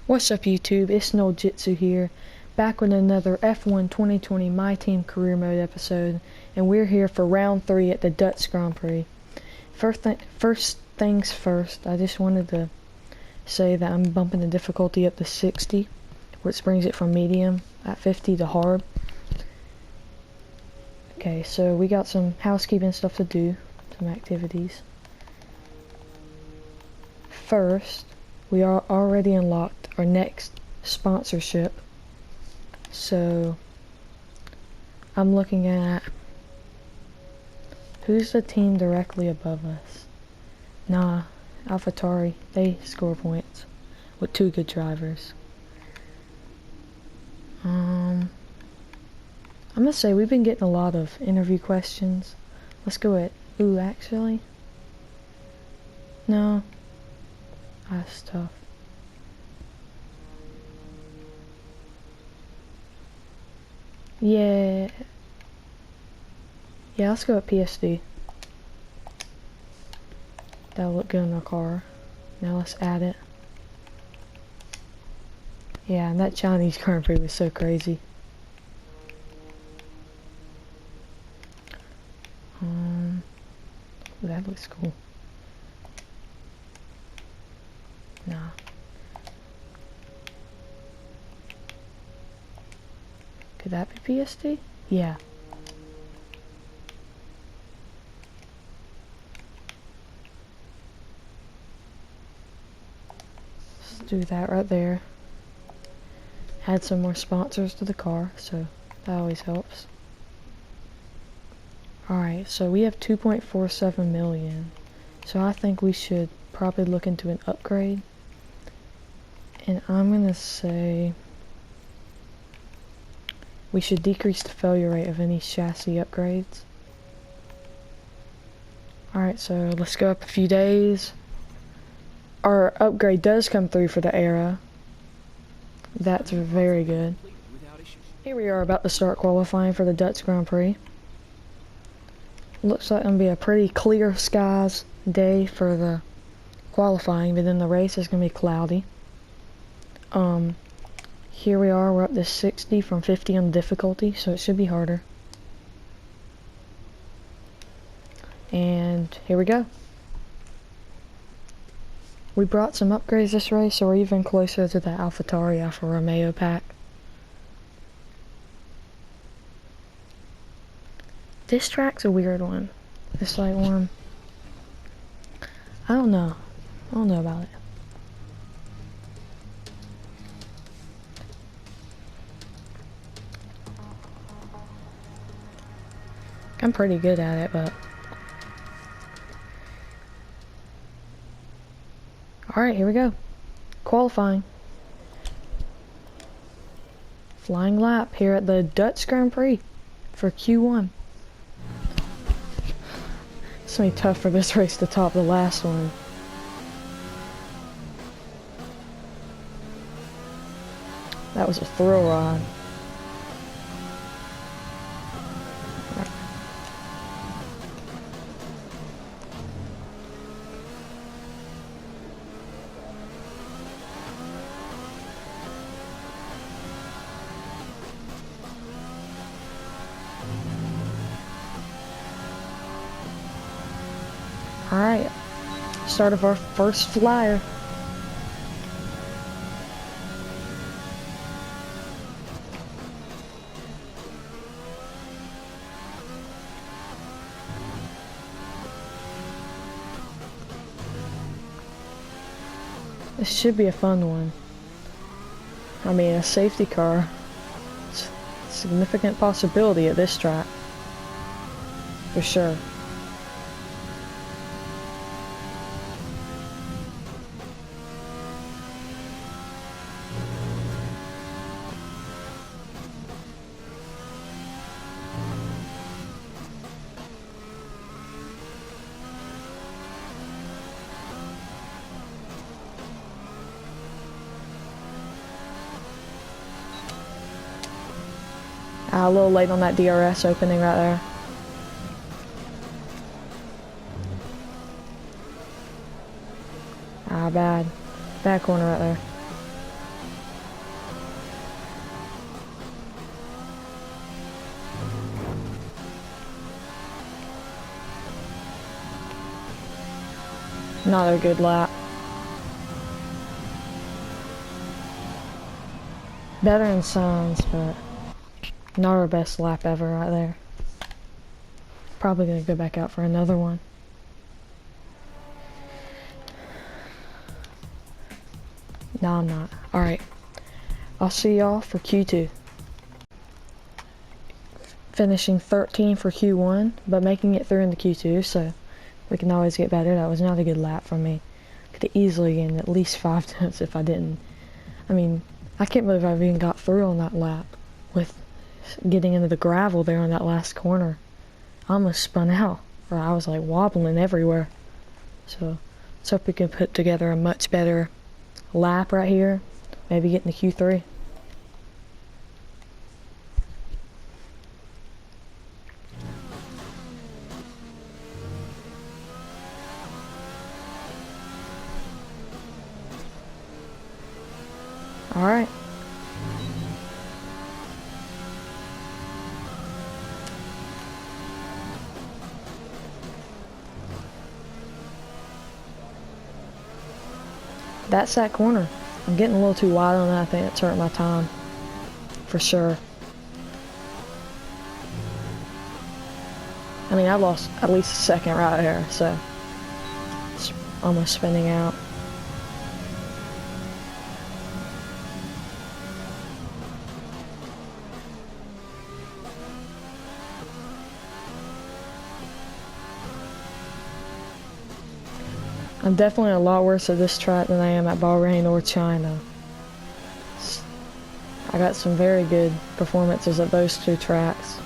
What's up YouTube, it's Noel Jitsu here, back with another F1 2020 My Team Career Mode episode, and we're here for round 3 at the Dutch Grand Prix. First things first, I just wanted to say that I'm bumping the difficulty up to 60, which brings it from medium at 50 to hard. Okay, so we got some housekeeping stuff to do, some activities. First, we are already unlocked our next sponsorship. So I'm looking at who's the team directly above us. Nah, AlphaTauri, they score points with 2 good drivers. I'm gonna say we've been getting a lot of interview questions. Let's go at, ooh, actually, no, that's tough. Yeah, let's go at PSD. That'll look good in our car. Now let's add it. Yeah, and that Chinese Grand Prix was so crazy. That looks cool. Nah. Could that be PSD? Yeah. Let's do that right there. Add some more sponsors to the car, so that always helps. Alright, so we have 2.47 million. So I think we should probably look into an upgrade. And I'm gonna say we should decrease the failure rate of any chassis upgrades. Alright, so let's go up a few days. Our upgrade does come through for the Era. That's very good. Here we are about to start qualifying for the Dutch Grand Prix. Looks like it's going to be a pretty clear skies day for the qualifying, but then the race is going to be cloudy. Here we are, we're up to 60 from 50 on difficulty, so it should be harder. And here we go. We brought some upgrades this race, so we're even closer to the AlphaTauri Alfa Romeo pack. This track's a weird one. It's like one, I don't know about it. I'm pretty good at it, but alright, here we go. Qualifying. Flying lap here at the Dutch Grand Prix for Q1. It's gonna be tough for this race to top the last one. That was a thrill ride. Alright, start of our first flyer. This should be a fun one. I mean, a safety car. It's a significant possibility at this track. For sure. A little late on that DRS opening right there. Bad. Bad corner right there. Not a good lap. Better than Signs, but not our best lap ever right there. Probably gonna go back out for another one. No, I'm not. Alright. I'll see y'all for Q2. Finishing 13 for Q1, but making it through into Q2, so we can always get better. That was not a good lap from me. Could have easily gained at least 5 tenths if I didn't. I mean, I can't believe I even got through on that lap with getting into the gravel there on that last corner. I almost spun out, or I was like wobbling everywhere. So let's hope we can put together a much better lap right here. Maybe get into Q3. Alright. That's that corner. I'm getting a little too wide on that. I think it's hurting my time. For sure. I mean, I lost at least a second right there, so it's almost spinning out. I'm definitely a lot worse at this track than I am at Bahrain or China. I got some very good performances at those two tracks.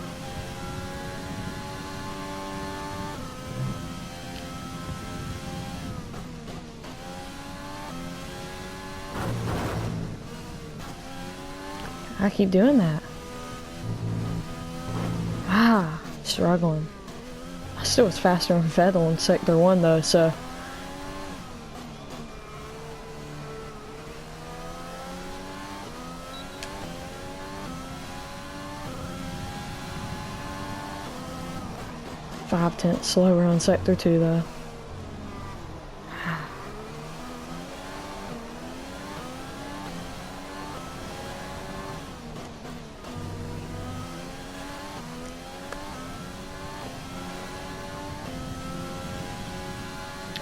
I keep doing that. Struggling. I still was faster than Vettel in Sector 1 though, so. Five tenths slower on Sector 2 though.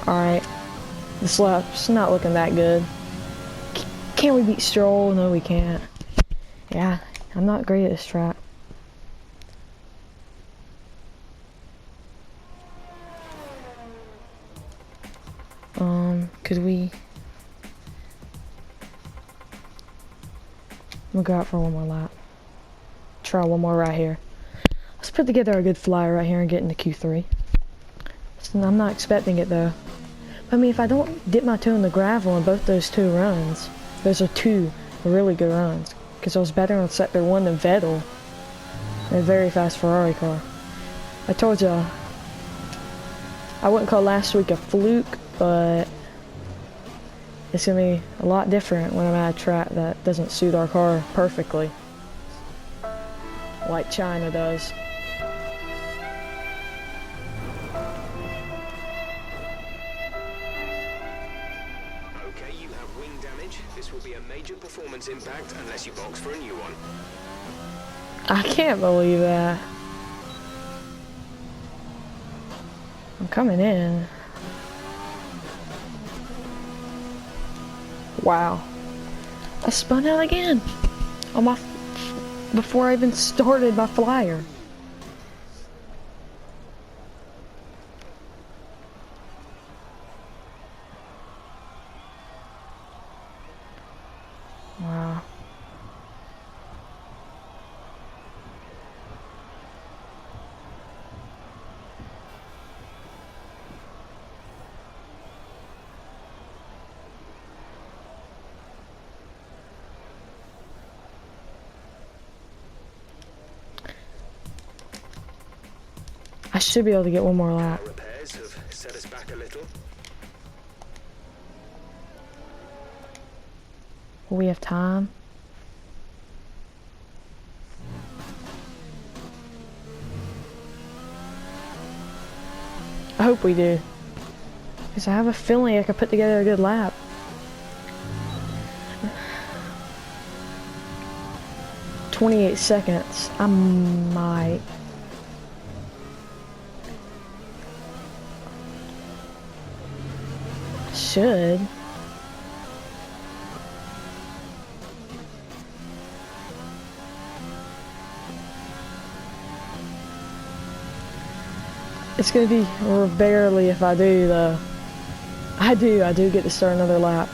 Alright, this lap's not looking that good. Can we beat Stroll? No, we can't. Yeah, I'm not great at this track. Could we... We'll go out for one more lap. Try one more right here. Let's put together a good flyer right here and get into Q3. So I'm not expecting it though. I mean, if I don't dip my toe in the gravel in both those two runs, those are two really good runs. Because I was better on Sector 1 than Vettel. In a very fast Ferrari car. I told ya, I wouldn't call last week a fluke, but it's going to be a lot different when I'm at a track that doesn't suit our car perfectly. Like China does. Okay, you have wing damage. This will be a major performance impact unless you box for a new one. I can't believe that. I'm coming in. Wow. I spun out again. On my... Before I even started my flyer. Wow. I should be able to get one more lap. Repairs have set us back a little. Will we have time? I hope we do. Because I have a feeling I could put together a good lap. "28 seconds. I might. Should. It's gonna be barely if I do though. I do get to start another lap.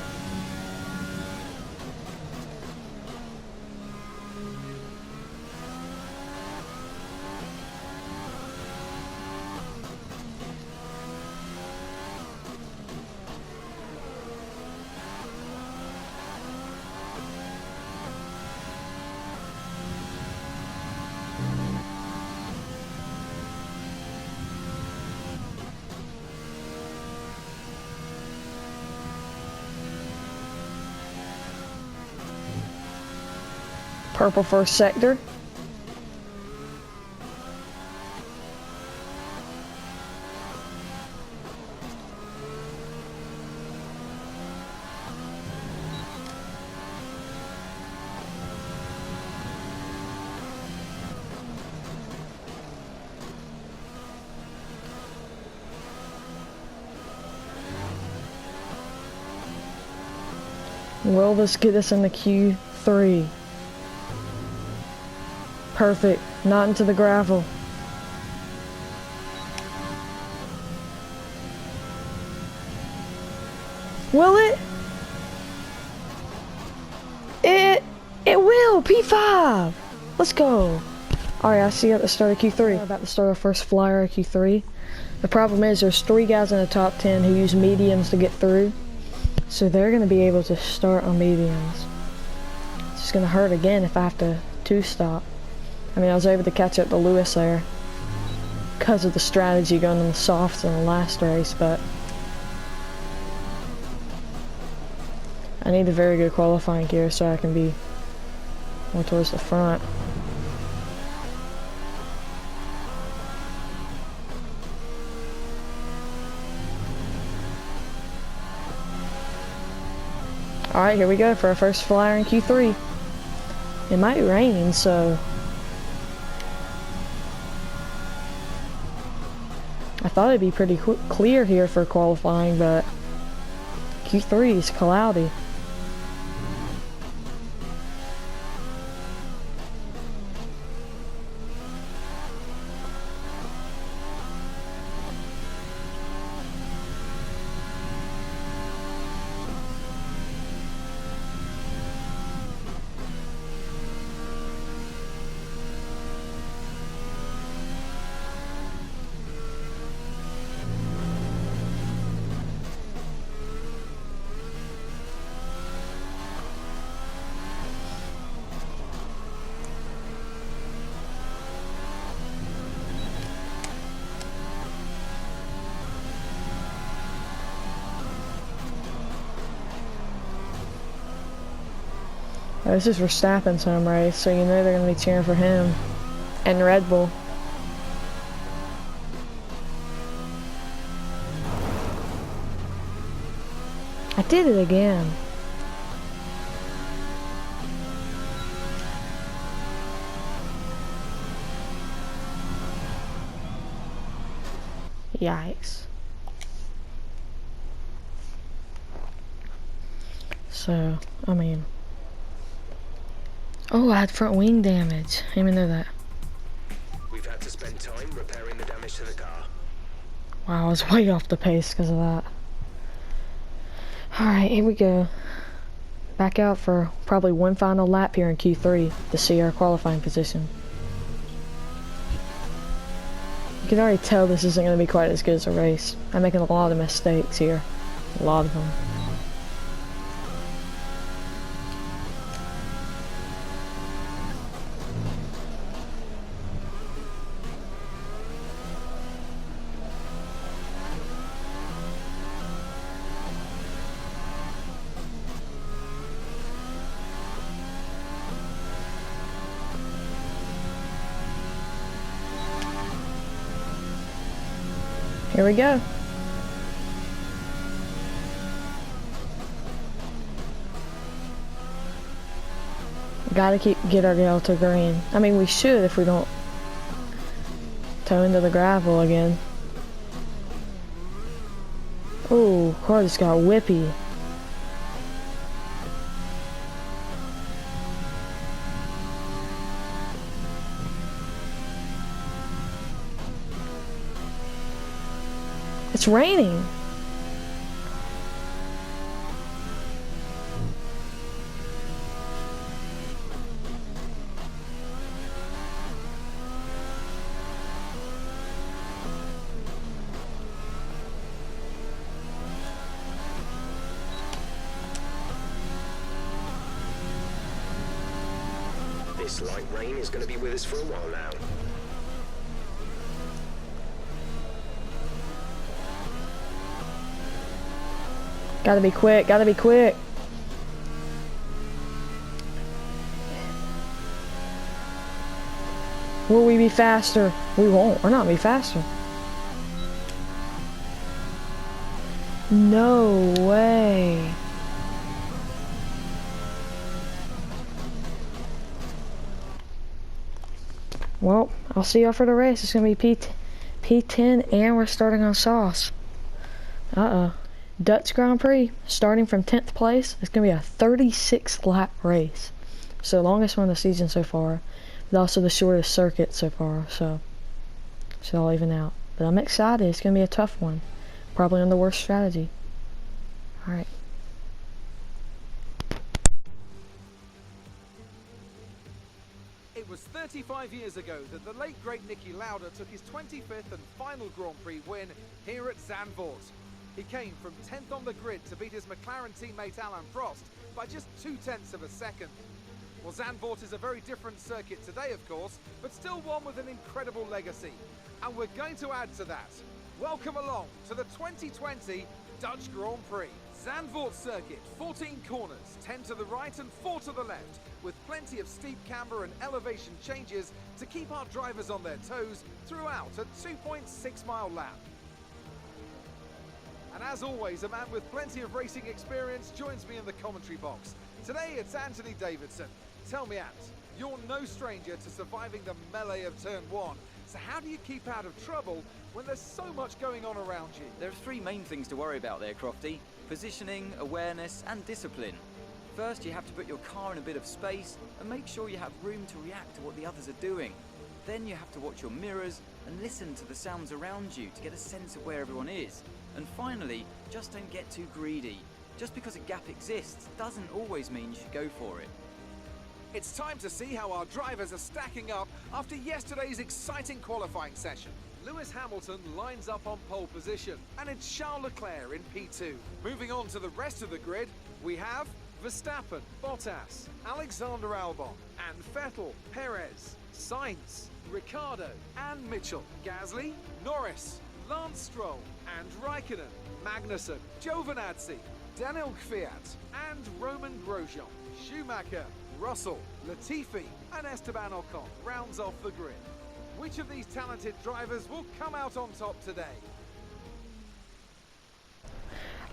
Purple first sector. Will this get us into Q3? Perfect. Not into the gravel. Will it? It will! P5! Let's go! Alright, I see you at the start of Q3. We're about to start our first flyer of Q3. The problem is there's 3 guys in the top 10 who use mediums to get through. So they're going to be able to start on mediums. It's just going to hurt again if I have to two-stop. I mean, I was able to catch up to Lewis there because of the strategy going on the softs in the last race, but I need a very good qualifying gear so I can be more towards the front. Alright, here we go for our first flyer in Q3. It might rain, so I thought it'd be pretty clear here for qualifying, but Q3 is cloudy. This is Verstappen's home race, so you know they're going to be cheering for him. And Red Bull. I did it again. Yikes. So, I mean... Oh, I had front wing damage. I didn't even know that. We've had to spend time repairing the damage to the car. Wow, I was way off the pace because of that. Alright, here we go. Back out for probably one final lap here in Q3 to see our qualifying position. You can already tell this isn't going to be quite as good as a race. I'm making a lot of mistakes here. A lot of them. Here we go. gotta get our yellow to green. I mean, we should if we don't toe into the gravel again. Oh, car just got whippy. It's raining. This light rain is going to be with us for a while now. Gotta be quick, gotta be quick. Will we be faster? We won't. We're not gonna be faster. No way. Well, I'll see y'all for the race. It's gonna be P10 and we're starting on sauce. Uh-oh. Dutch Grand Prix, starting from 10th place. It's going to be a 36 lap race. So the longest one of the season so far, but also the shortest circuit so far, so I'll even out. But I'm excited. It's going to be a tough one. Probably on the worst strategy. Alright. It was 35 years ago that the late great Niki Lauda took his 25th and final Grand Prix win here at Zandvoort. He came from 10th on the grid to beat his McLaren teammate Alain Prost by just 0.2 of a second. Well, Zandvoort is a very different circuit today, of course, but still one with an incredible legacy. And we're going to add to that. Welcome along to the 2020 Dutch Grand Prix. Zandvoort circuit, 14 corners, 10 to the right and 4 to the left, with plenty of steep camber and elevation changes to keep our drivers on their toes throughout a 2.6 mile lap. And as always, a man with plenty of racing experience joins me in the commentary box. Today it's Anthony Davidson. Tell me, Ant, you're no stranger to surviving the melee of turn 1. So how do you keep out of trouble when there's so much going on around you? There are three main things to worry about there, Crofty. Positioning, awareness and discipline. First, you have to put your car in a bit of space and make sure you have room to react to what the others are doing. Then you have to watch your mirrors and listen to the sounds around you to get a sense of where everyone is. And finally, just don't get too greedy. Just because a gap exists doesn't always mean you should go for it. It's time to see how our drivers are stacking up after yesterday's exciting qualifying session. Lewis Hamilton lines up on pole position, and it's Charles Leclerc in P2. Moving on to the rest of the grid, we have Verstappen, Bottas, Alexander Albon, and Vettel, Perez, Sainz, Ricciardo, and Mitchell, Gasly, Norris, Lance Stroll, and Raikkonen, Magnussen, Giovinazzi, Daniel Kvyat, and Roman Grosjean, Schumacher, Russell, Latifi, and Esteban Ocon rounds off the grid. Which of these talented drivers will come out on top today?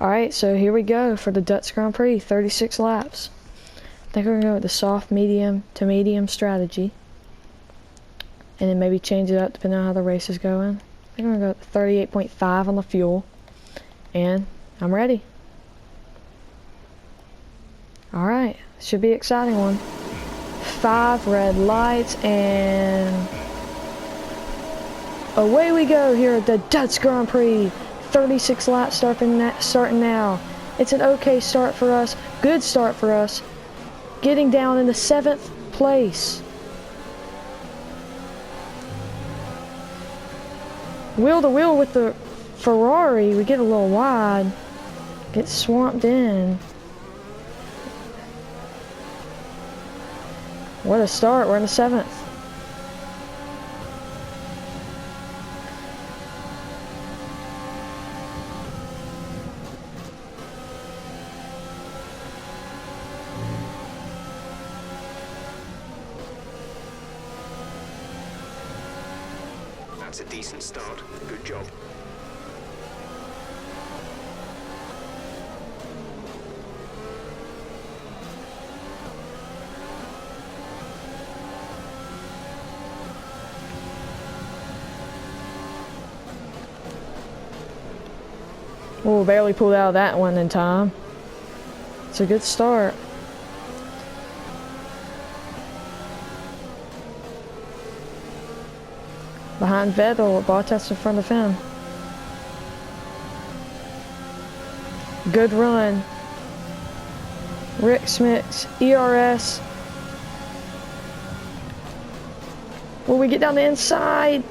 Alright, so here we go for the Dutch Grand Prix, 36 laps. I think we're going to go with the soft, medium to medium strategy. And then maybe change it up depending on how the race is going. I think I'm going to go with 38.5 on the fuel. And I'm ready. Alright, should be an exciting one. 5 red lights and away we go here at the Dutch Grand Prix. 36 laps starting now. It's an okay start for us. Good start for us. Getting down in the 7th place. Wheel to wheel with the Ferrari. We get a little wide. Get swamped in. What a start. We're in the 7th. That's a decent start. Good job. Oh, barely pulled out of that one in time. It's a good start. Behind Vettel, Bottas in front of him. Good run. Rick Smix, ERS. Will we get down the inside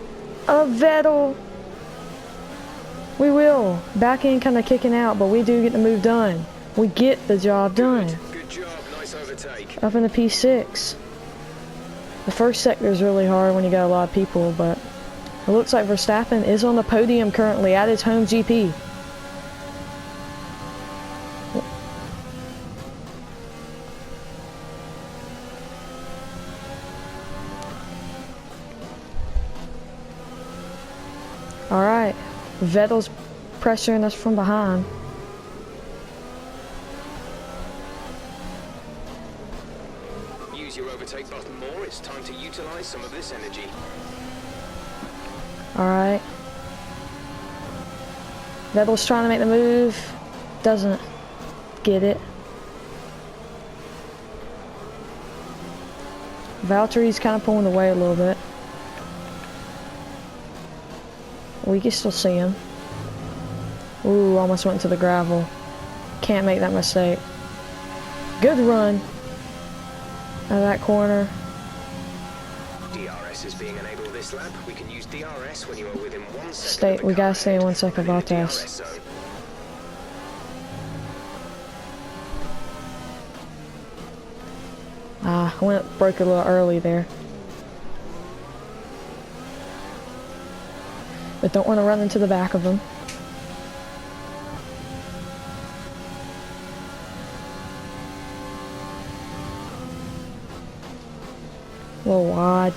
of Vettel? We will. Back end kind of kicking out, but we do get the move done. We get the job done. Good job, nice overtake. Up in the P6. The first sector is really hard when you got a lot of people, but it looks like Verstappen is on the podium currently at his home GP. Alright, Vettel's pressuring us from behind. Use your overtake button more. It's time to utilize some of this energy. Alright. Vettel's trying to make the move. Doesn't get it. Valtteri's kind of pulling away a little bit. We can still see him. Ooh, almost went to the gravel. Can't make that mistake. Good run out of that corner. DRS is being enabled this lap. We can use DRS when you are within 1 second. We gotta stay in 1 second about DRS this. zone. Ah, I broke a little early there. But don't want to run into the back of him. A little wide.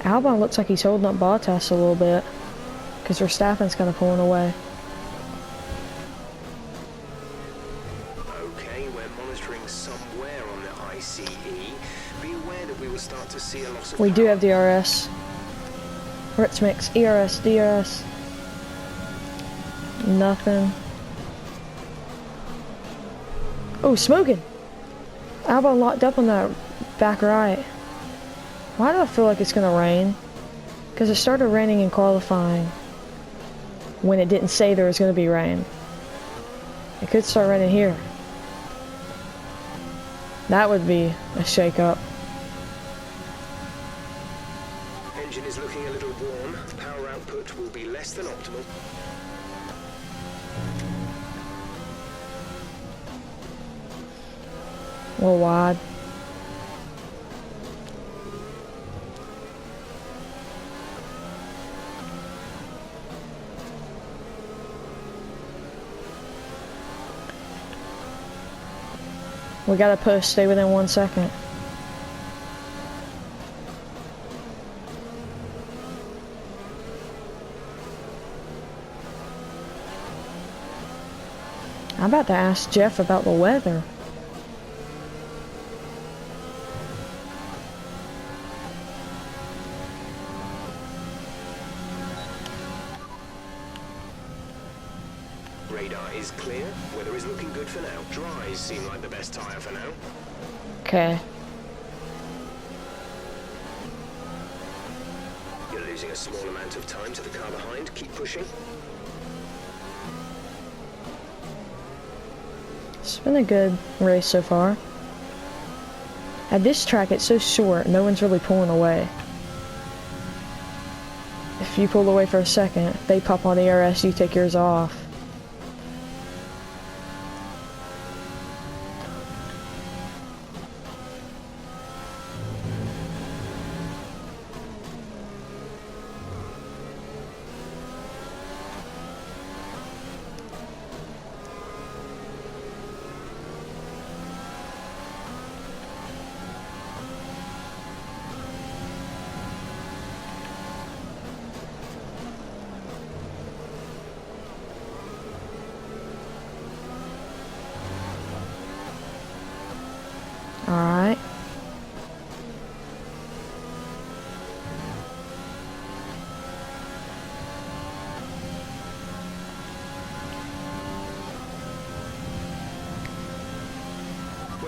Albon looks like he's holding up Bottas a little bit because Verstappen's kind of pulling away. Okay, we're monitoring somewhere on the ICE. Be aware that we will start to see a loss of We do power. have DRS. Ritz mix, ERS, DRS. Nothing. Oh, smoking! Albon locked up on that back right. Why do I feel like it's gonna rain? Because it started raining in qualifying when it didn't say there was gonna be rain. It could start raining here. That would be a shake-up. Engine is looking a little worn. Power output will be less than optimal. A little wide. We gotta push, stay within 1 second. I'm about to ask Jeff about the weather. Radar is clear. Weather is looking good for now. Dries seem like the best tyre for now. Okay. You're losing a small amount of time to the car behind. Keep pushing. It's been a good race so far. At this track, it's so short, no one's really pulling away. If you pull away for a second, they pop on the ERS, you take yours off.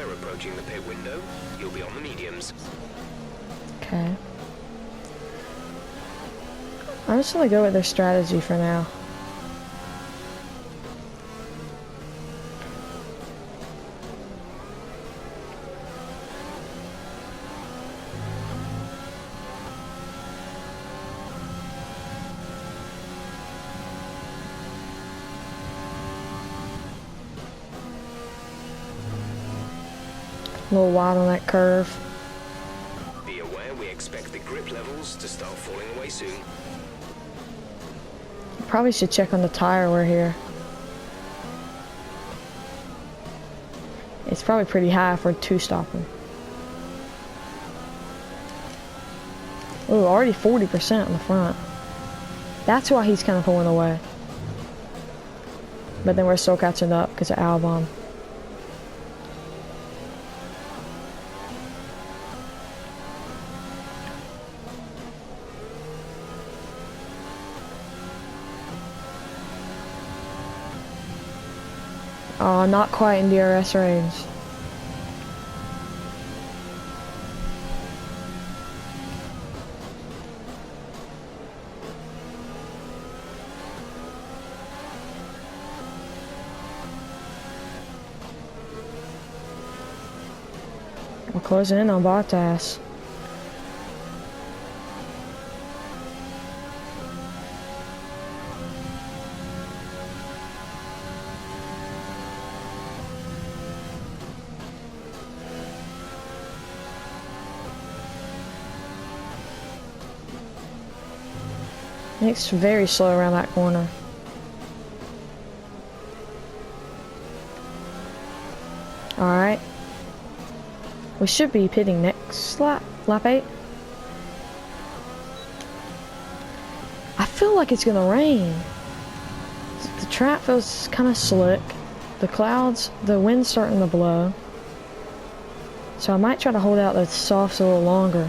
we're approaching the pit window, you'll be on the mediums. Okay. I'm just gonna go with their strategy for now. A little wide on that curve. Be aware we expect the grip levels to start falling away soon. Probably should check on the tire wear here. It's probably pretty high for two-stopping. Ooh, already 40% on the front. That's why he's kind of pulling away. But then we're still catching up because of Albon. Oh, not quite in DRS range. We're closing in on Bottas. It's very slow around that corner. Alright. We should be pitting next lap, lap 8. I feel like it's gonna rain. The track feels kind of slick. The clouds, the wind's starting to blow. So I might try to hold out the softs a little longer.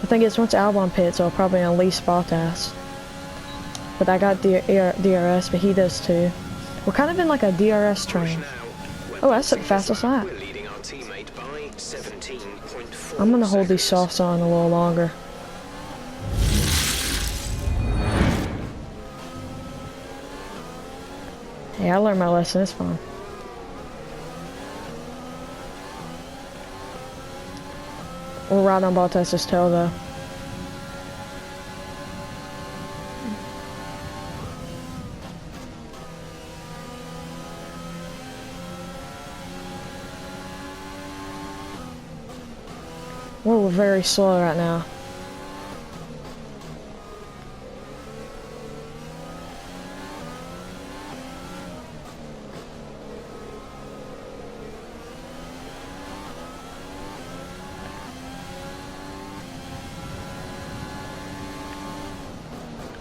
The thing is, once Albon pits, I'll probably unleash Bottas. But I got DRS, but he does too. We're kind of in like a DRS train. Oh, that's the fastest lap. We're leading our teammate by 17.4 I'm gonna hold these seconds. softs on a little longer. Hey, I learned my lesson, it's fine. We're right on Bottas' tail though. We're very slow right now.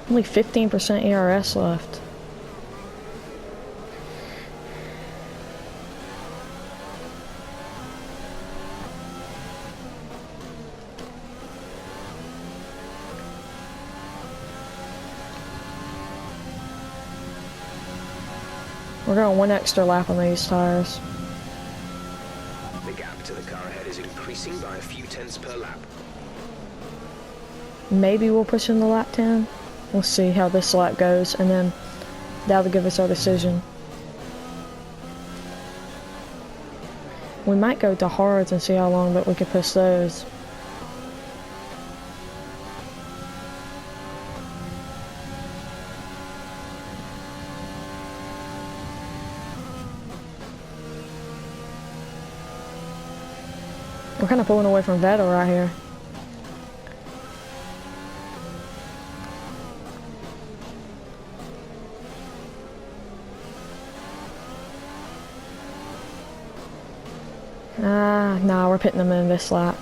Only 15% ERS left. We're going one extra lap on these tires. The gap to the car ahead is increasing by a few tenths per lap. Maybe we'll push in the lap 10. We'll see how this lap goes, and then that'll give us our decision. We might go to hards and see how long that we can push those. We're kind of pulling away from Vettel right here. Nah, we're pitting them in this lap.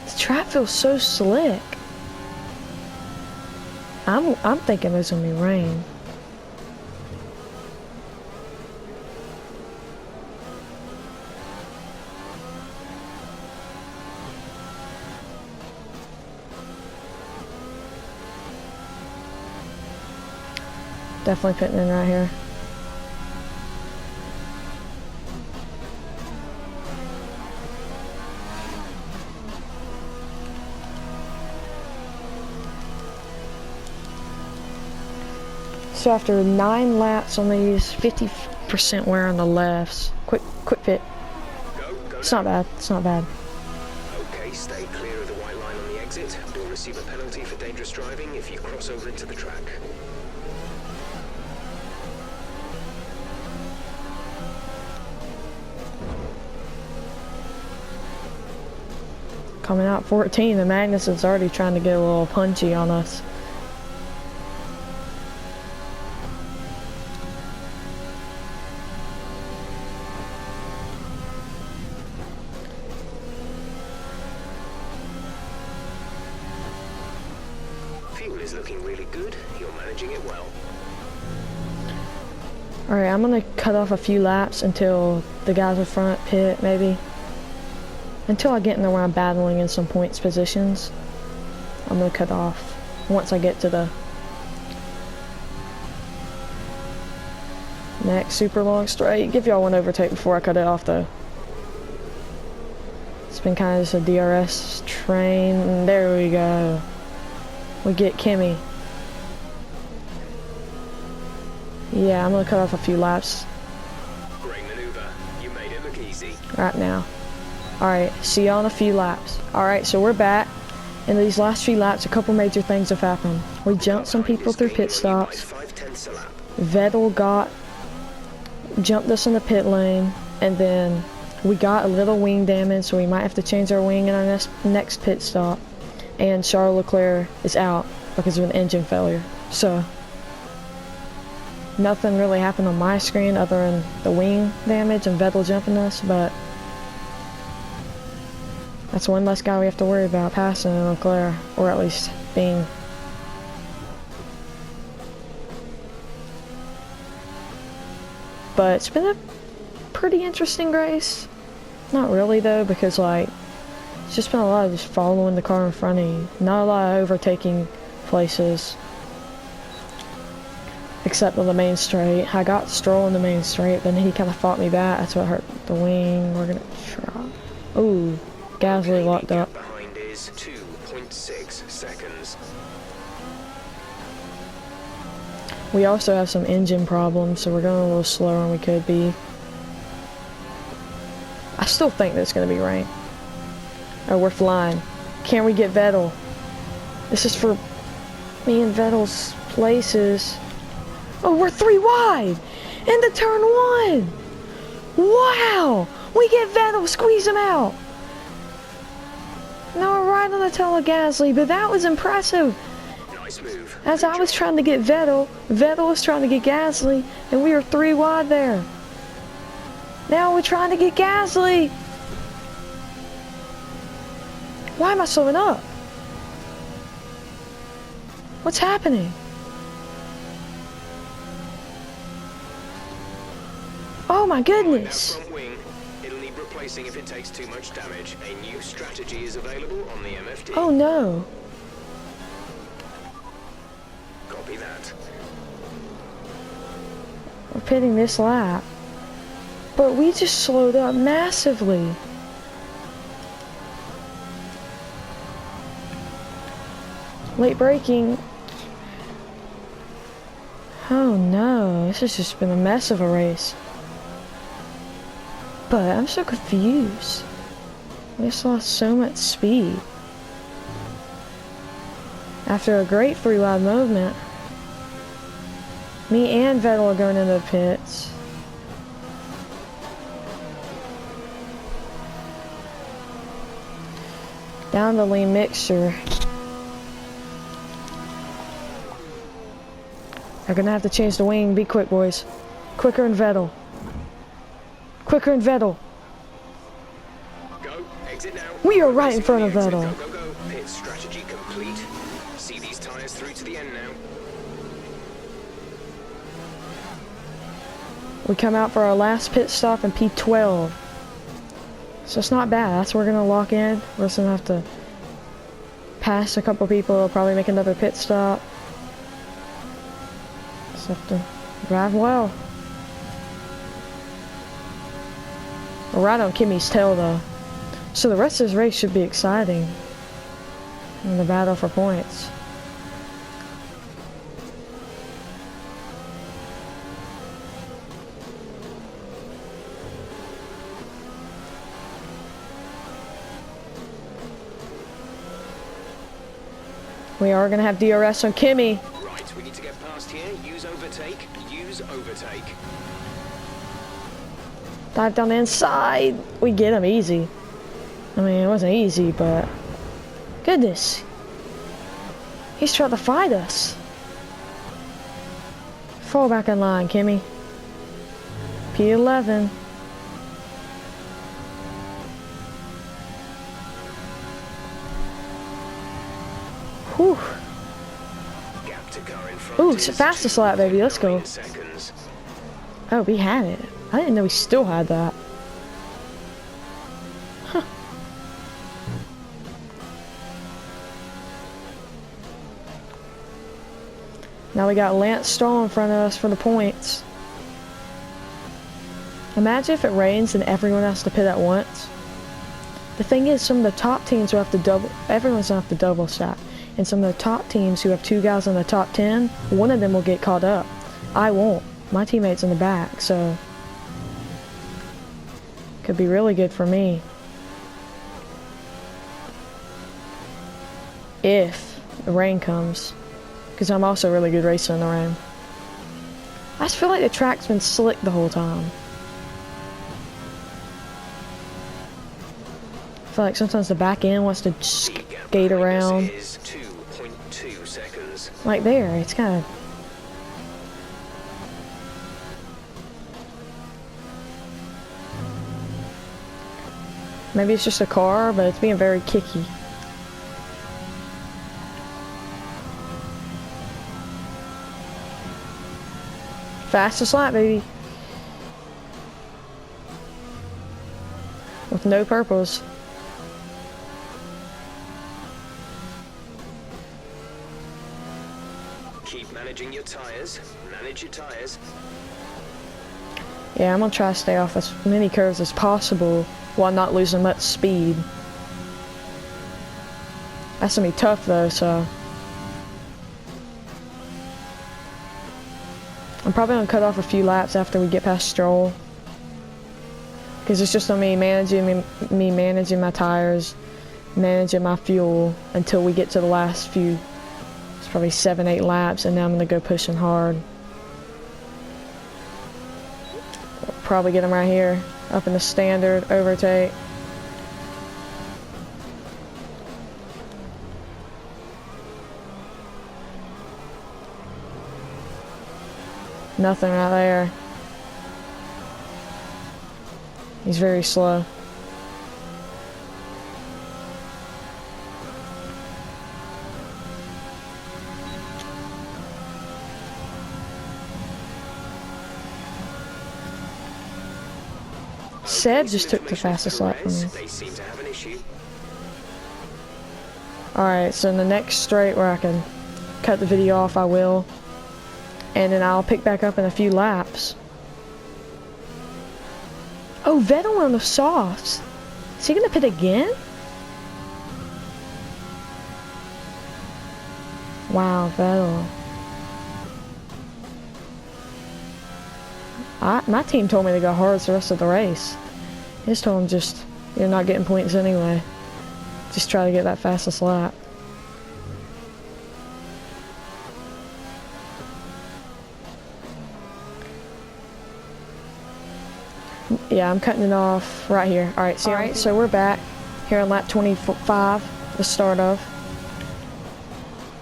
The track feels so slick. I'm thinking there's gonna be rain. Definitely pitting in right here. So after 9 laps on these, 50% wear on the lefts. Quick pit. Go It's not bad. It's not bad. Okay, stay clear of the white line on the exit. You'll receive a penalty for dangerous driving if you cross over into the track. Coming out 14, the Magnus is already trying to get a little punchy on us. Fuel is looking really good. You're managing it well. Alright, I'm gonna cut off a few laps until the guys in front pit, maybe. Until I get in where I'm battling in some points positions. I'm gonna cut off once I get to the next super long straight. Give y'all one overtake before I cut it off though. It's been kind of just a DRS train. There we go. We get Kimmy. Yeah, I'm gonna cut off a few laps Great maneuver. You made it look easy. right now. Alright, see y'all in a few laps. Alright, so we're back. In these last few laps, a couple major things have happened. We jumped some people through pit stops. 5/10 a lap. Vettel jumped us in the pit lane, and then we got a little wing damage, so we might have to change our wing in our next pit stop. And Charles Leclerc is out because of an engine failure. So, nothing really happened on my screen other than the wing damage and Vettel jumping us, but that's one less guy we have to worry about passing Leclerc, or at least being. But it's been a pretty interesting race. Not really though, because like, it's just been a lot of just following the car in front of you. Not a lot of overtaking places. Except on the main straight. I got Stroll in the main straight, but then he kind of fought me back. That's what hurt the wing. We're gonna try. Ooh, Gasly locked up. Gap behind is 2.6 seconds. We also have some engine problems, so we're going a little slower than we could be. I still think that's going to be right. Oh, we're flying. Can we get Vettel? This is for me and Vettel's places. Oh, we're 3 wide! Into turn 1! Wow! We get Vettel, squeeze him out! Now we're right on the tail of Gasly, but that was impressive. Nice move. As I was trying to get Vettel, Vettel was trying to get Gasly, and we were 3 wide there. Now we're trying to get Gasly. Why am I slowing up? What's happening? Oh my goodness. That front wing, it'll need replacing if it takes too much damage. A new strategy is available on the MFD. Oh no. Copy that. We're pitting this lap. But we just slowed up massively. Late braking. Oh no, this has just been a mess of a race. But I'm so confused. We just lost so much speed. After a great 3 wide movement. Me and Vettel are going into the pits. Down the lean mixture. They're gonna have to change the wing. Be quick, boys. Quicker than Vettel. Quicker than Vettel. Go. Exit now. We are right in front of Exit. Vettel. Go, go, go. Pit strategy complete. See these tires through to the end now. We come out for our last pit stop in P12. So it's not bad. That's where we're gonna lock in. We're just gonna have to pass a couple people. Probably make another pit stop. Just have to drive well. We're right on Kimmy's tail though. So the rest of this race should be exciting. In the battle for points. We are going to have DRS on Kimmy. Right, we need to get past here. Use overtake. Use overtake. Dive down the inside. We get him easy. I mean, it wasn't easy, but... Goodness. He's trying to fight us. Fall back in line, Kimmy. P11. Whew. Gap to car in front Ooh, is it's the fastest lap, baby. Let's go. 2.9 seconds. Oh, we had it. I didn't know we still had that. Huh. Now we got Lance Stroll in front of us for the points. Imagine if it rains and everyone has to pit at once. The thing is, some of the top teams will have to double, everyone's gonna have to double stack. And some of the top teams who have 2 guys in the top 10, one of them will get caught up. I won't. My teammate's in the back, so could be really good for me. If the rain comes. Because I'm also really good racing in the rain. I just feel like the track's been slick the whole time. I feel like sometimes the back end wants to skate around. Is 2.2 seconds. Like there, it's kind of... Maybe it's just a car, but it's being very kicky. Fastest lap, baby. With no purples. Keep managing your tires. Manage your tires. Yeah, I'm gonna try to stay off as many curves as possible while not losing much speed. That's gonna be tough though, so I'm probably gonna cut off a few laps after we get past Stroll, because it's just on me managing my tires, managing my fuel until we get to the last few. It's probably 7-8 laps, and then I'm gonna go pushing hard. We'll probably get him right here, up in the standard overtake. Nothing right there. He's very slow. Seb just took the fastest lap from me. They seem to have an issue. Alright, so in the next straight where I can cut the video off, I will. And then I'll pick back up in a few laps. Oh, Vettel on the softs. Is he gonna pit again? Wow, Vettel. My team told me to go hard the rest of the race. I just told them you're not getting points anyway. Just try to get that fastest lap. Yeah, I'm cutting it off right here. Alright, so we're back here on lap 25, the start of.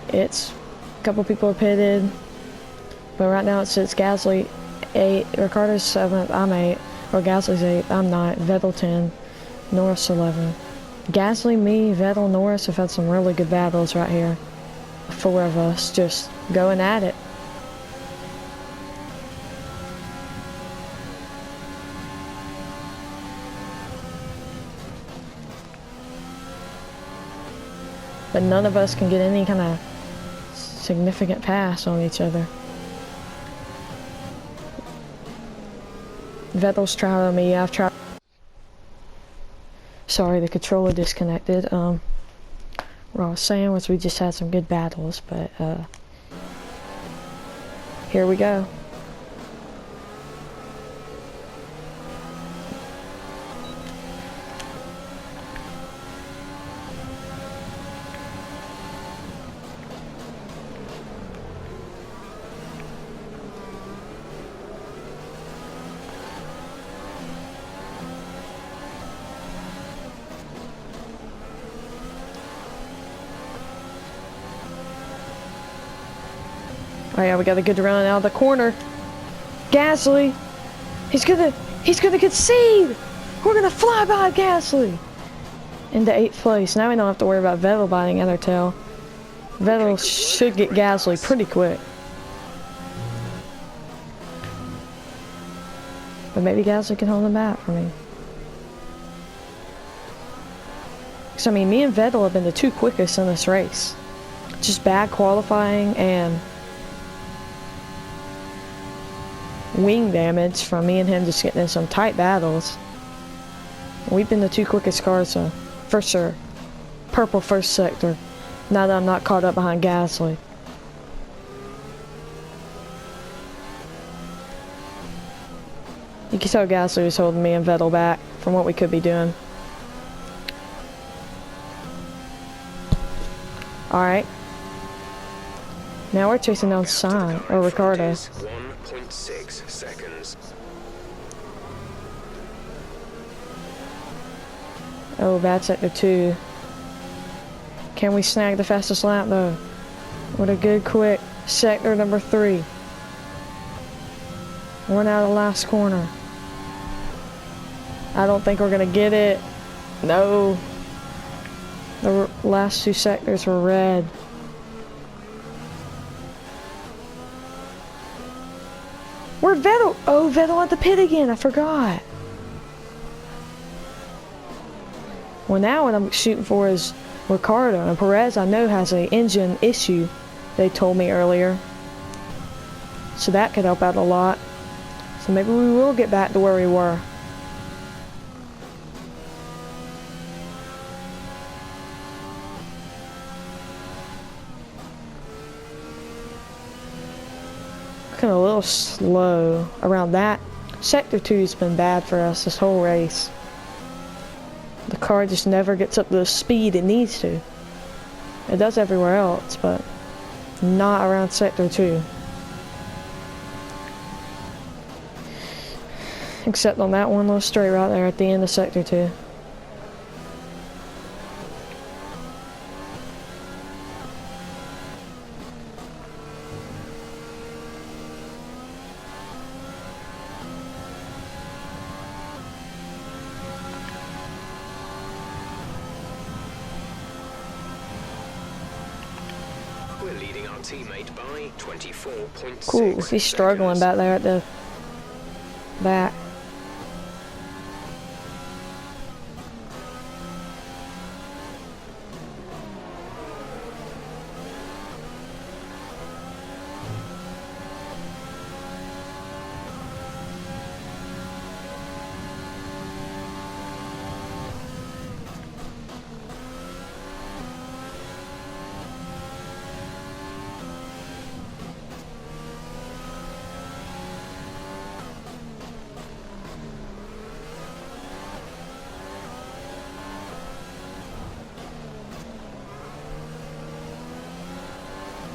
It's a couple people are pitted, but right now it says Gasly 8, Ricciardo's 7th, I'm 8, or Gasly's 8, I'm not, Vettel 10, Norris 11. Gasly, me, Vettel, Norris have had some really good battles right here. 4 of us just going at it. But none of us can get any kind of significant pass on each other. Vettel's trying me. I've tried. Sorry, the controller disconnected. What I was saying was we just had some good battles, but here we go. Oh yeah, we got a good run out of the corner. Gasly, he's gonna concede. We're gonna fly by Gasly into 8th place. Now we don't have to worry about Vettel biting at our tail. Vettel should get Gasly pretty quick. But maybe Gasly can hold him back for me. Because I mean, me and Vettel have been the two quickest in this race. Just bad qualifying and wing damage from me and him just getting in some tight battles. We've been the two quickest cars, so for sure. Purple first sector. Now that I'm not caught up behind Gasly. You can tell Gasly was holding me and Vettel back from what we could be doing. Alright. Now we're chasing down Sainz, or Ricardo. 1.6 seconds. Oh, bad sector 2. Can we snag the fastest lap though? What a good quick sector number 3. One out of the last corner. I don't think we're gonna get it. No. The last 2 sectors were red. Where'd Vettel? Oh, Vettel at the pit again. I forgot. Well, now what I'm shooting for is Ricardo. And Perez, I know, has an engine issue, they told me earlier. So that could help out a lot. So maybe we will get back to where we were. Looking a little slow around that. Sector 2's been bad for us this whole race. The car just never gets up to the speed it needs to. It does everywhere else, but not around Sector 2. Except on that one little straight right there at the end of Sector 2. We're leading our teammate by 24.6 Cool, he's struggling back there at the back.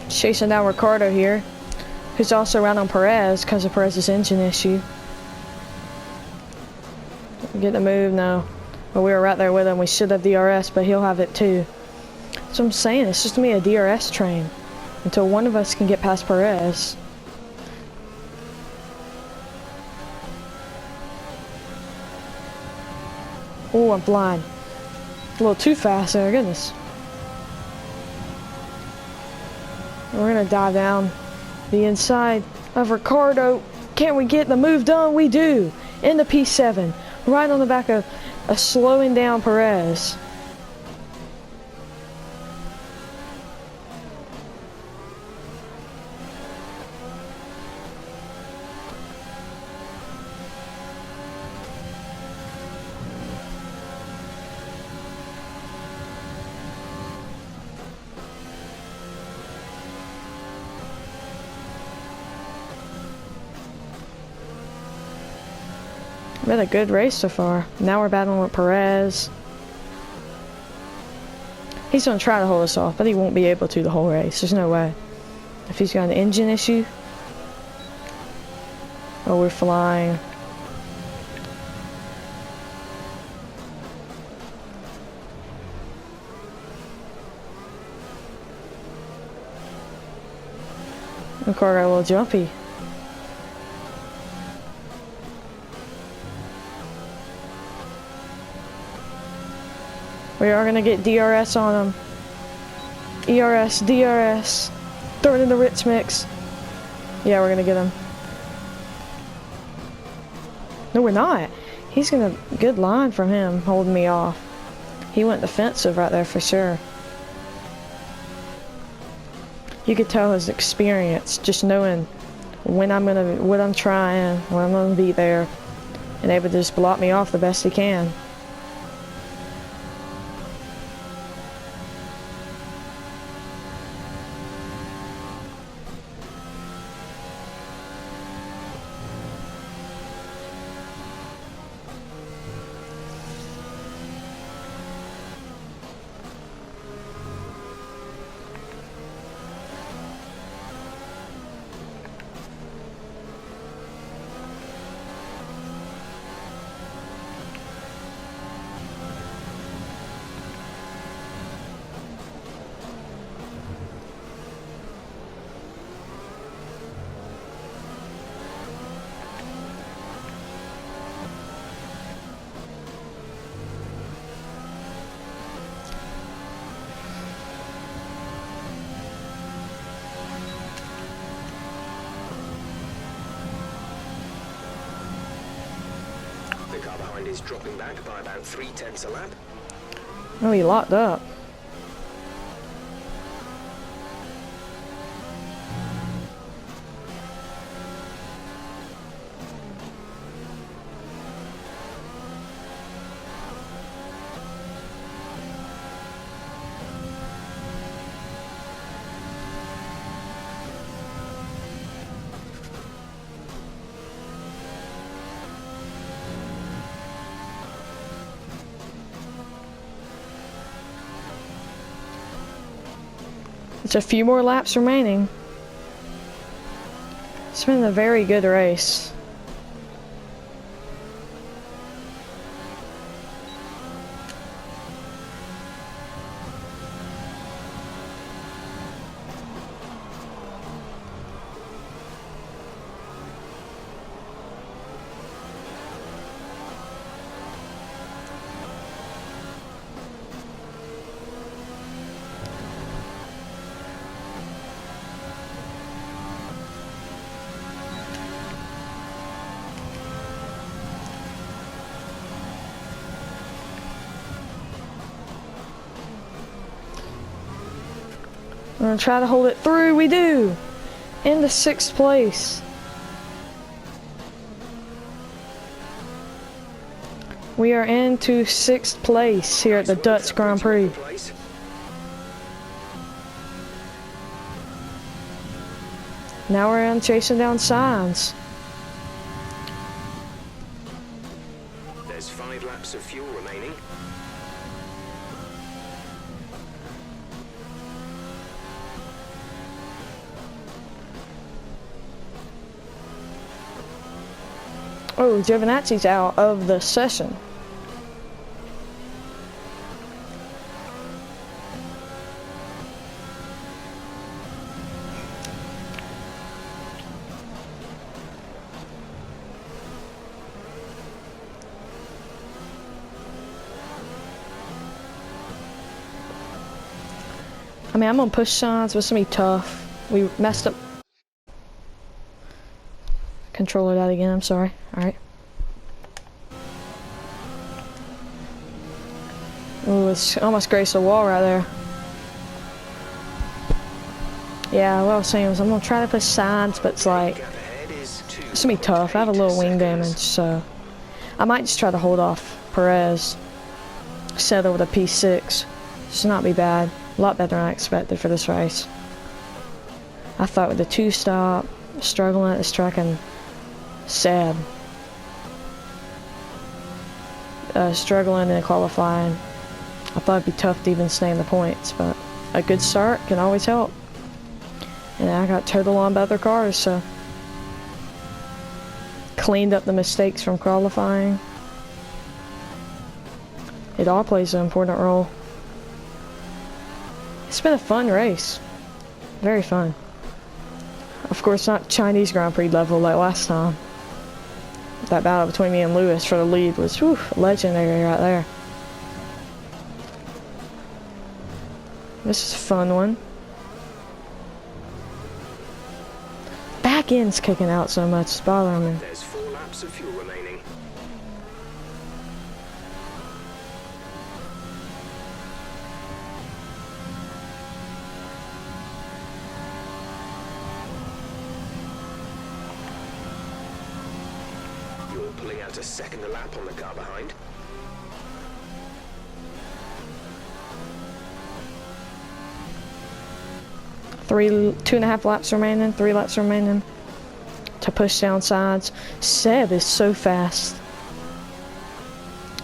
Chasing down Ricardo here, who's also around on Perez because of Perez's engine issue. Get the move now. Well, we were right there with him. We should have DRS, but he'll have it too. So I'm saying it's just gonna be a DRS train until one of us can get past Perez. Oh, I'm blind. A little too fast there, goodness. We're gonna dive down the inside of Ricardo. Can we get the move done? We do. In the P7, right on the back of slowing down Perez. Been a good race so far. Now we're battling with Perez. He's gonna try to hold us off, but he won't be able to the whole race. There's no way. If he's got an engine issue. Oh, we're flying. The car got a little jumpy. We are gonna get DRS on him. ERS, DRS. Throw it in the Ritz mix. Yeah, we're gonna get him. No, we're not. He's gonna... Good line from him, holding me off. He went defensive right there for sure. You could tell his experience, just knowing when I'm gonna... what I'm trying, when I'm gonna be there. And able to just block me off the best he can. The car behind is dropping back by about 0.3 a lap. Oh, he locked up. It's a few more laps remaining. It's been a very good race. I'm gonna try to hold it through. We do! Into 6th place. We are into 6th place here at the Dutch Grand Prix. Now we're on chasing down signs. There's 5 laps of fuel remaining. Oh, Giovinazzi's out of the session. I mean, I'm gonna push signs, but it's gonna be tough. We messed up. Controller that again, I'm sorry. Alright. Oh, it's almost grazed the wall right there. Yeah, what I was saying was I'm gonna try to push signs, but it's like, it's gonna be tough. I have a little wing damage, so I might just try to hold off Perez. Settle with a P6. Should not be bad. A lot better than I expected for this race. I thought with the 2-stop, struggling at this track, and sad. struggling in qualifying. I thought it'd be tough to even stay in the points, but a good start can always help. And I got totaled on by other cars, so cleaned up the mistakes from qualifying. It all plays an important role. It's been a fun race. Very fun. Of course, not Chinese Grand Prix level like last time. That battle between me and Lewis for the lead was whew, legendary right there. This is a fun one. Back end's kicking out so much, it's bothering me. There's 4 laps of fuel remaining. You're pulling out a second a lap on the car behind. Two and a half laps remaining, 3 laps remaining to push down sides. Seb is so fast.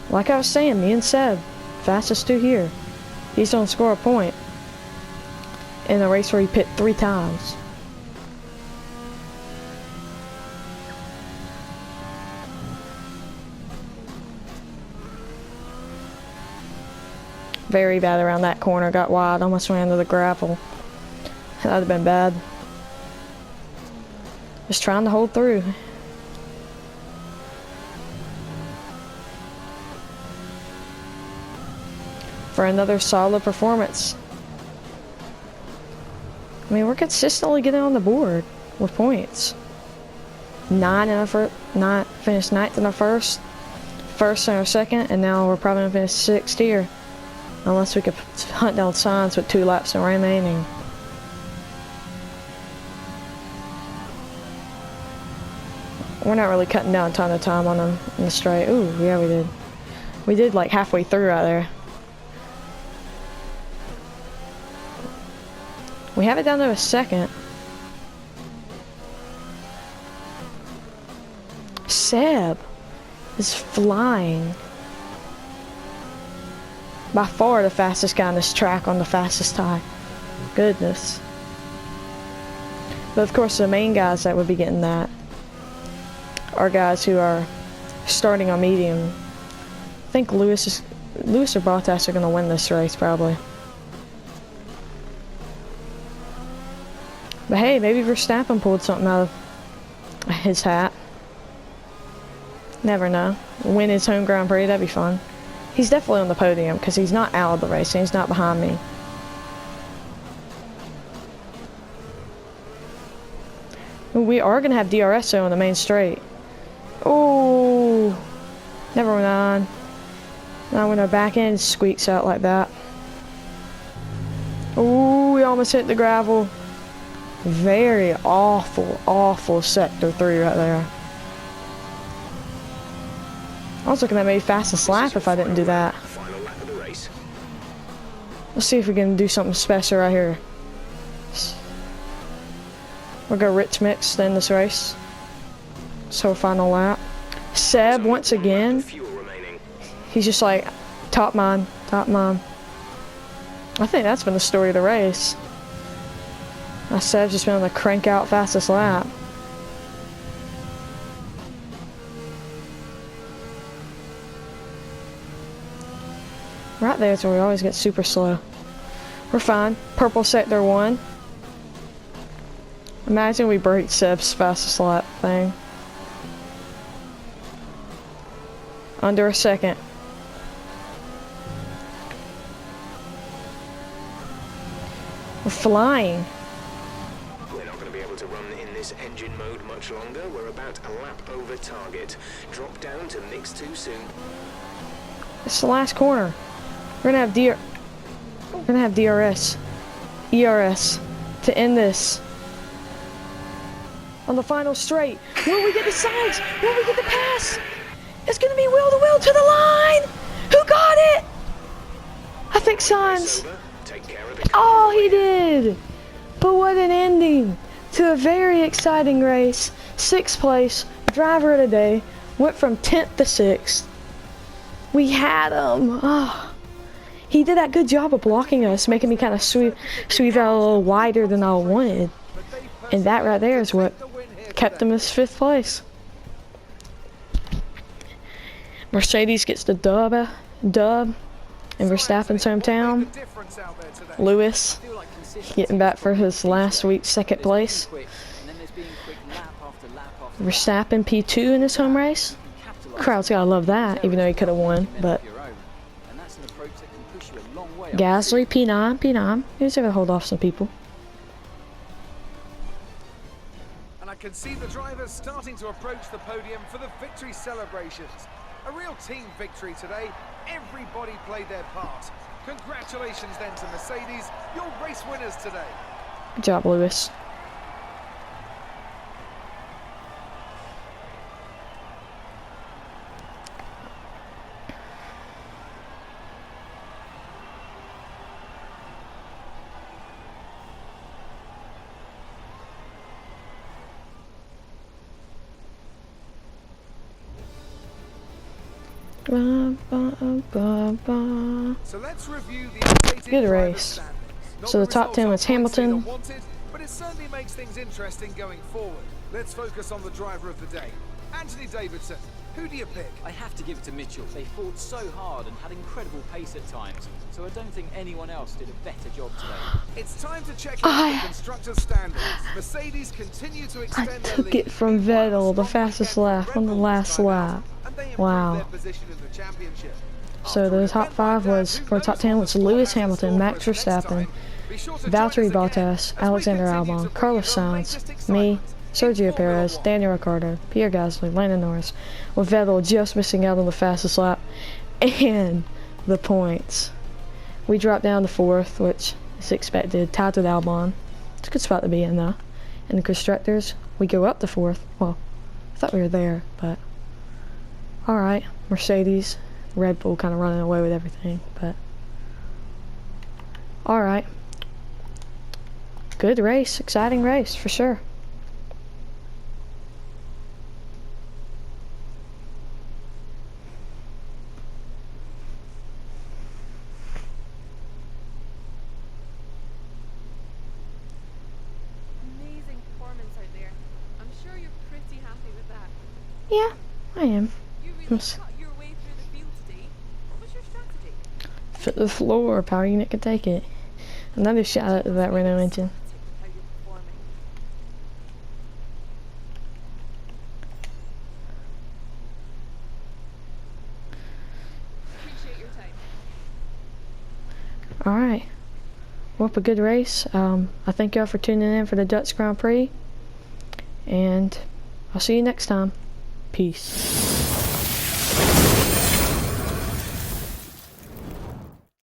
Like I was saying, me and Seb, fastest 2 here. He's gonna score a point in a race where he pit 3 times. Very bad around that corner, got wide, almost ran into the gravel. That'd have been bad. Just trying to hold through. For another solid performance. I mean, we're consistently getting on the board with points. 9 in our first, finished 9th in our first in our second, and now we're probably gonna finish 6th here. Unless we could hunt down signs with 2 laps remaining. We're not really cutting down a ton of time on them in the straight. Ooh, yeah, we did. We did like halfway through right there. We have it down to a second. Seb is flying. By far the fastest guy on this track on the fastest tire. Goodness. But of course the main guys that would be getting that are guys who are starting on medium. I think Lewis or Bottas are going to win this race probably. But hey, maybe Verstappen pulled something out of his hat. Never know. Win his home Grand Prix, that'd be fun. He's definitely on the podium because he's not out of the race and he's not behind me. We are going to have DRS though on the main straight. Oh, never mind. Now when our back end squeaks out like that. Oh, we almost hit the gravel. Very awful sector 3 right there. I was looking at maybe fastest lap if I didn't do that. Final lap of the race. Let's see if we can do something special right here. We'll go rich mix to end this race. So final lap. Seb once again. He's just like top mine, top mine. I think that's been the story of the race. Seb's just been able to crank out fastest lap. Right there is where we always get super slow. We're fine. Purple sector 1. Imagine we break Seb's fastest lap thing. Under a second. We're flying. We're not going to be able to run in this engine mode much longer. We're about a lap over target. Drop down to mix 2 soon. It's the last corner. We're gonna have DRS, ERS to end this. On the final straight, will we get the sides? Will we get the pass? It's gonna be wheel to wheel to the line. Who got it? I think Sainz. Oh, he did. But what an ending to a very exciting race. 6th place, driver of the day, went from 10th to 6th. We had him. Oh. He did that good job of blocking us, making me kind of sweep out a little wider than I wanted. And that right there is what kept him as 5th place. Mercedes gets the dub in Verstappen's hometown. Lewis getting back for his last week's 2nd place. Verstappen P2 in his home race. Crowd's gotta love that, even though he could have won. But Gasly P9. He's able to hold off some people. And I can see the drivers starting to approach the podium for the victory celebrations. A real team victory today. Everybody played their part. Congratulations then to Mercedes, your race winners today. Good job, Lewis. So let's review the updated Good driver race. standings. Not So the top 10 was results our points leader Hamilton. wanted, but it certainly makes things interesting going forward. Let's focus on the driver of the day. Anthony Davidson, who do you pick? I have to give it to Mitchell. They fought so hard and had incredible pace at times, so I don't think anyone else did a better job today. It's time to check out the constructors' standings. Mercedes continue to I extend their took lead. it from Meanwhile, Vettel, the strong fastest weekend lap for on the Red Bull last this time lap. out, and they improved Wow. their position in the championship. So After the an top event 5 like that, was, who or top knows 10 what was the sport Lewis has in Hamilton, store Max for us next Verstappen, time. Be sure to join Valtteri us again Bottas, as we Alexander continue Albon, to bring Carlos you the Sainz, latest me, excitement Sergio in Perez, Formula Daniel Ricciardo, Pierre Gasly, Lando Norris, with Vettel just missing out on the fastest lap and the points. We dropped down to 4th, which is expected, tied with Albon. It's a good spot to be in though. And the constructors, we go up to 4th. Well, I thought we were there, but alright. Mercedes, Red Bull kind of running away with everything, but alright. Good race, exciting race for sure. Amazing performance out there. I'm sure you're pretty happy with that. Yeah, I am. You really Yes. cut your way through the field today. What was your strategy? Fit the floor, power unit can take it. Another shout out to that Renault engine. How you're performing. Appreciate your time. Alright. Well, a good race. I thank y'all for tuning in for the Dutch Grand Prix. And I'll see you next time. Peace.